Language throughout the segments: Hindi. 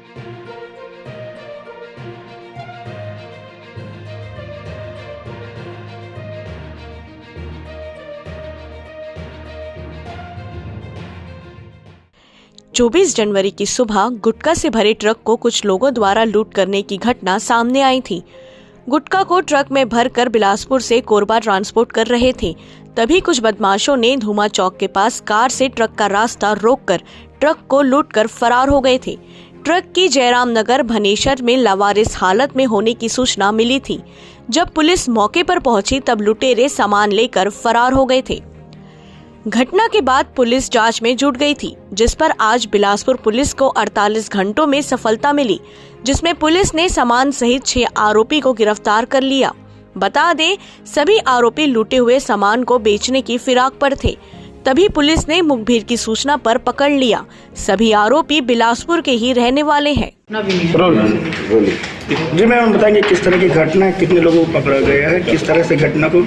चौबीस जनवरी की सुबह गुटखा से भरे ट्रक को कुछ लोगों द्वारा लूट करने की घटना सामने आई थी। गुटखा को ट्रक में भरकर बिलासपुर से कोरबा ट्रांसपोर्ट कर रहे थे। तभी कुछ बदमाशों ने धूमा चौक के पास कार से ट्रक का रास्ता रोककर ट्रक को लूटकर फरार हो गए थे। ट्रक की जयराम नगर भनेसर में लावारिस हालत में होने की सूचना मिली थी। जब पुलिस मौके पर पहुंची तब लुटेरे सामान लेकर फरार हो गए थे। घटना के बाद पुलिस जांच में जुट गई थी, जिस पर आज बिलासपुर पुलिस को 48 घंटों में सफलता मिली, जिसमें पुलिस ने सामान सहित 6 आरोपी को गिरफ्तार कर लिया। बता दें, सभी आरोपी लूटे हुए सामान को बेचने की फिराक पर थे। तभी पुलिस ने मुखबिर की सूचना पर पकड़ लिया। सभी आरोपी बिलासपुर के ही रहने वाले हैं। जी मैम, बताएंगे किस तरह की घटना है, कितने लोगों को पकड़ा गया है, किस तरह से घटना को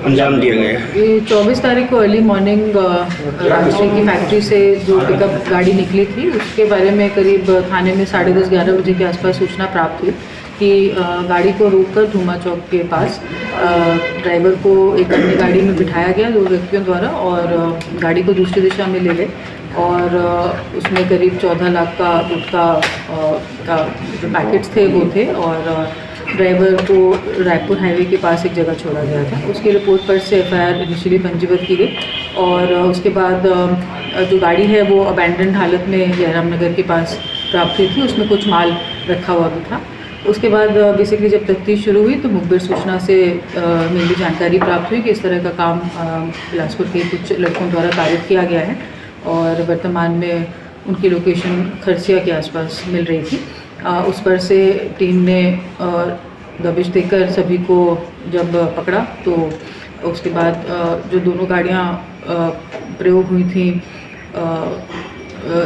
अंजाम दिया गया है? ये 24 तारीख को अर्ली मॉर्निंग राजश्री की फैक्ट्री से जो पिकअप गाड़ी निकली थी, उसके बारे में करीब थाने में 10:30-11 बजे के आसपास सूचना प्राप्त हुई कि गाड़ी को रोककर धूमा चौक के पास ड्राइवर को एक अन्य गाड़ी में बिठाया गया 2 व्यक्तियों द्वारा और गाड़ी को दूसरी दिशा में ले गए और उसमें करीब 14 लाख का गुटखा का जो पैकेट्स थे वो थे और ड्राइवर को रायपुर हाईवे के पास एक जगह छोड़ा गया था। उसकी रिपोर्ट पर से एफआईआर इनिशियली पंजीबद्ध की गई और उसके बाद जो गाड़ी है वो अबैंडन्ड हालत में जयराम नगर के पास प्राप्त हुई थी। उसमें कुछ माल रखा हुआ भी था। उसके बाद बेसिकली जब तफ्तीश शुरू हुई तो मुखबिर सूचना से मिली जानकारी प्राप्त हुई कि इस तरह का काम बिलासपुर के कुछ लड़कों द्वारा कारित किया गया है और वर्तमान में उनकी लोकेशन खरसिया के आसपास मिल रही थी। उस पर से टीम ने दबिश देकर सभी को जब पकड़ा तो उसके बाद जो दोनों गाड़ियां प्रयोग हुई थी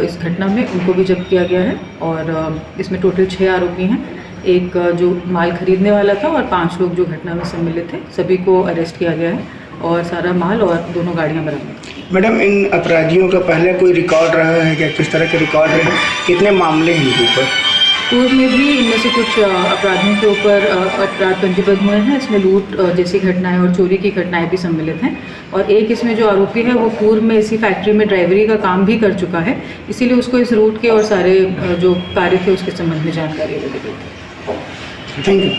इस घटना में उनको भी जब्त किया गया है और इसमें टोटल 6 आरोपी हैं। एक जो माल खरीदने वाला था और 5 लोग जो घटना में सम्मिलित थे, सभी को अरेस्ट किया गया है और सारा माल और दोनों गाड़ियां बरामद। मैडम, इन अपराधियों का पहले कोई रिकॉर्ड रहा है क्या? किस तरह के रिकॉर्ड है? कितने मामले हैं इनके ऊपर? पूर्व में भी इनमें से कुछ अपराधियों के ऊपर अपराध पंजीबद्ध हुए हैं। इसमें लूट जैसी घटनाएं और चोरी की घटनाएं भी सम्मिलित हैं और एक इसमें जो आरोपी है वो पूर्व में इसी फैक्ट्री में ड्राइवरी का काम भी कर चुका है, इसीलिए उसको इस रूट के और सारे जो कार्य थे उसके संबंध में जानकारी मिली। Thank you.